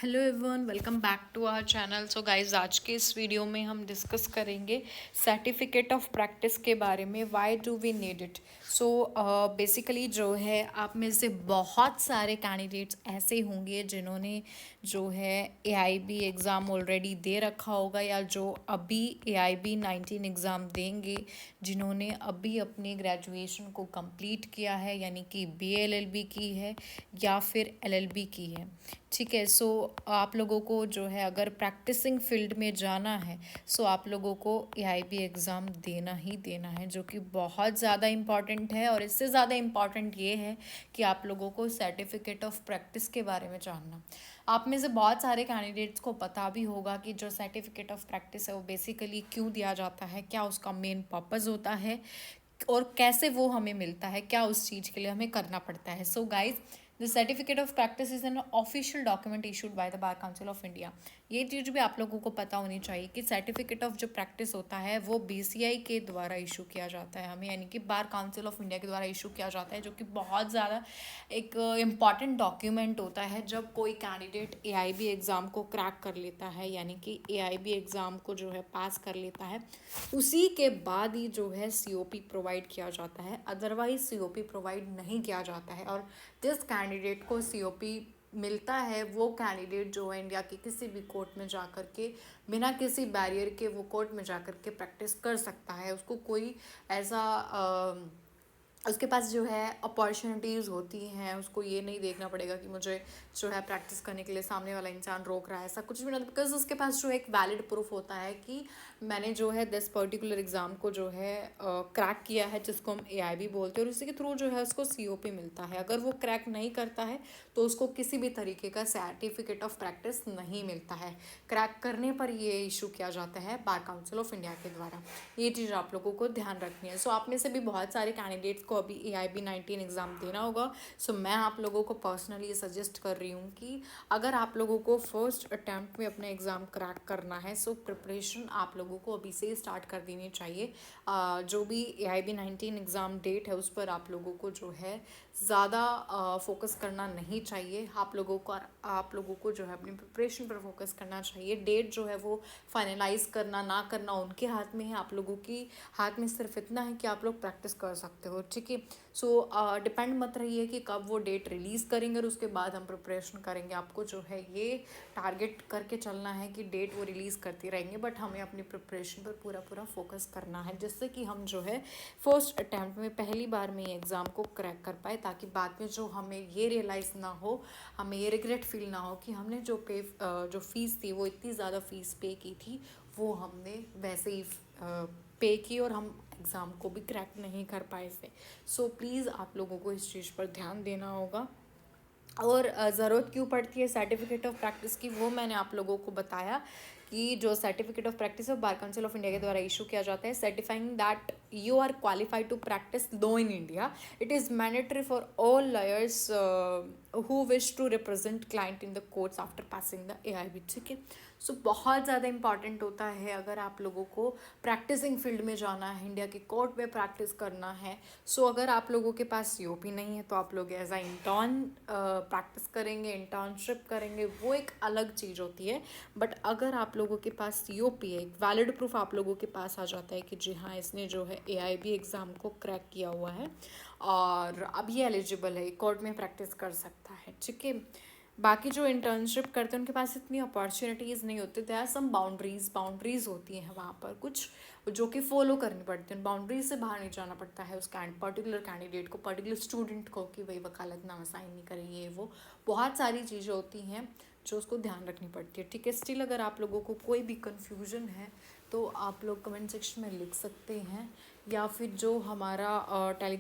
Hello everyone, welcome back to our channel. So guys, आज के इस वीडियो में हम डिस्कस करेंगे सर्टिफिकेट ऑफ प्रैक्टिस के बारे में। Why do we need it. So basically जो है, आप में से बहुत सारे कैंडिडेट्स ऐसे होंगे जिन्होंने जो है AIB एग्ज़ाम ऑलरेडी दे रखा होगा, या जो अभी AIB 19 एग्ज़ाम देंगे, जिन्होंने अभी अपने ग्रेजुएशन को कंप्लीट किया है, यानी कि BA LLB की है या फिर LLB की है। ठीक है। सो आप लोगों को जो है, अगर प्रैक्टिसिंग फील्ड में जाना है, सो आप लोगों को AIB एग्ज़ाम देना ही देना है, जो कि बहुत ज़्यादा इम्पॉर्टेंट है। और इससे ज़्यादा इम्पॉर्टेंट ये है कि आप लोगों को सर्टिफिकेट ऑफ प्रैक्टिस के बारे में जानना। आप में से बहुत सारे कैंडिडेट्स को पता भी होगा कि जो सर्टिफिकेट ऑफ प्रैक्टिस है वो बेसिकली क्यों दिया जाता है, क्या उसका मेन पर्पज़ होता है और कैसे वो हमें मिलता है, क्या उस चीज़ के लिए हमें करना पड़ता है। So guys, the certificate of practice is an official document issued by the bar council of India. ये चीज़ भी आप लोगों को पता होनी चाहिए कि सर्टिफिकेट ऑफ जो प्रैक्टिस होता है वो BCI के द्वारा इशू किया जाता है हमें, यानी कि बार काउंसिल ऑफ इंडिया के द्वारा इशू किया जाता है, जो कि बहुत ज़्यादा एक इम्पॉर्टेंट डॉक्यूमेंट होता है जब कोई कैंडिडेट AIB एग्ज़ाम को क्रैक कर लेता है, यानी कि AIB एग्ज़ाम को जो है पास कर लेता है। उसी के बाद ही जो है COP प्रोवाइड किया जाता है, अदरवाइज COP प्रोवाइड नहीं किया जाता है। और जिस कैंडिडेट को COP मिलता है, वो कैंडिडेट जो है इंडिया के किसी भी कोर्ट में जा कर के बिना किसी बैरियर के वो कोर्ट में जा कर के प्रैक्टिस कर सकता है। उसको कोई ऐसा उसके पास जो है अपॉर्चुनिटीज़ होती हैं, उसको ये नहीं देखना पड़ेगा कि मुझे जो है प्रैक्टिस करने के लिए सामने वाला इंसान रोक रहा है, ऐसा कुछ भी नहीं, बिकॉज उसके पास जो एक वैलिड प्रूफ होता है कि मैंने जो है दिस पर्टिकुलर एग्ज़ाम को जो है क्रैक किया है, जिसको हम AIB बोलते हैं, और उसी के थ्रू जो है उसको COP मिलता है। अगर वो क्रैक नहीं करता है तो उसको किसी भी तरीके का सर्टिफिकेट ऑफ प्रैक्टिस नहीं मिलता है। क्रैक करने पर ये इशू किया जाता है बार काउंसिल ऑफ इंडिया के द्वारा। ये चीज़ आप लोगों को ध्यान रखनी है। सो आप में से भी बहुत सारे कैंडिडेट्स को अभी AIB 19 एग्ज़ाम देना होगा। सो मैं आप लोगों को पर्सनली सजेस्ट कर रही हूँ कि अगर आप लोगों को फर्स्ट अटैम्प्ट में अपना एग्ज़ाम क्रैक करना है, सो प्रिपरेशन आप लोगों को अभी से स्टार्ट कर देनी चाहिए। जो भी AIB 19 एग्ज़ाम डेट है उस पर आप लोगों को जो है ज़्यादा फोकस करना नहीं चाहिए। आप लोगों को जो है अपनी प्रिपरेशन पर फोकस करना चाहिए। डेट जो है वो फाइनलाइज करना ना करना उनके हाथ में है, आप लोगों की हाथ में सिर्फ इतना है कि आप लोग प्रैक्टिस कर सकते हो। ठीक है। सो डिपेंड मत रहिए कि कब वो डेट रिलीज़ करेंगे और उसके बाद हम प्रिपरेशन करेंगे। आपको जो है ये टारगेट करके चलना है कि डेट वो रिलीज़ करते रहेंगे, बट हमें अपनी प्रिपरेशन पर पूरा फोकस करना है, जिससे कि हम जो है फर्स्ट अटैम्प्ट में पहली बार में ये एग्ज़ाम को क्रैक कर पाए, ताकि बाद में जो हमें ये रियलाइज़ ना हो, हमें ये रिग्रेट फील ना हो कि हमने जो फ़ीस थी, वो इतनी ज़्यादा फ़ीस पे की थी, वो हमने वैसे ही पे की और हम एग्ज़ाम को भी क्रैक नहीं कर पाए थे। सो प्लीज़ आप लोगों को इस चीज़ पर ध्यान देना होगा। और ज़रूरत क्यों पड़ती है सर्टिफिकेट ऑफ प्रैक्टिस की, वो मैंने आप लोगों को बताया कि जो सर्टिफिकेट ऑफ प्रैक्टिस है बार काउंसिल ऑफ इंडिया के द्वारा इशू किया जाता है, certifying that you are qualified to practice law in India. It is mandatory for all lawyers who wish to represent client in the courts after passing the AIB। ठीक है। सो बहुत ज़्यादा important होता है अगर आप लोगों को प्रैक्टिसिंग फील्ड में जाना है, इंडिया के कोर्ट में प्रैक्टिस करना है। सो अगर आप लोगों के पास COP नहीं है तो आप लोग एज आ इंटर्न प्रैक्टिस करेंगे, इंटर्नशिप करेंगे, वो एक अलग चीज़ होती है। बट अगर आप लोगों के पास COP है, एक वैलिड प्रूफ आप लोगों के पास आ जाता है कि जी हाँ, इसने जो है AIB एग्ज़ाम को क्रैक किया हुआ है और अब ये एलिजिबल है, कोर्ट में प्रैक्टिस कर सकता है। ठीक है। बाकी जो इंटर्नशिप करते हैं उनके पास इतनी अपॉर्चुनिटीज़ नहीं होती, देयर आर सम बाउंड्रीज होती हैं वहाँ पर कुछ जो कि फॉलो करनी पड़ती हैं। बाउंड्रीज से बाहर नहीं जाना पड़ता है उस पर्टिकुलर कैंडिडेट को, पर्टिकुलर स्टूडेंट को, कि भाई वकालतनामा साइन नहीं करेंगे, वो बहुत सारी चीज़ें होती हैं जो उसको ध्यान रखनी पड़ती है। ठीक है। स्टिल अगर आप लोगों को कोई भी कन्फ्यूजन है तो आप लोग कमेंट सेक्शन में लिख सकते हैं, या फिर जो हमारा टेलीग्राम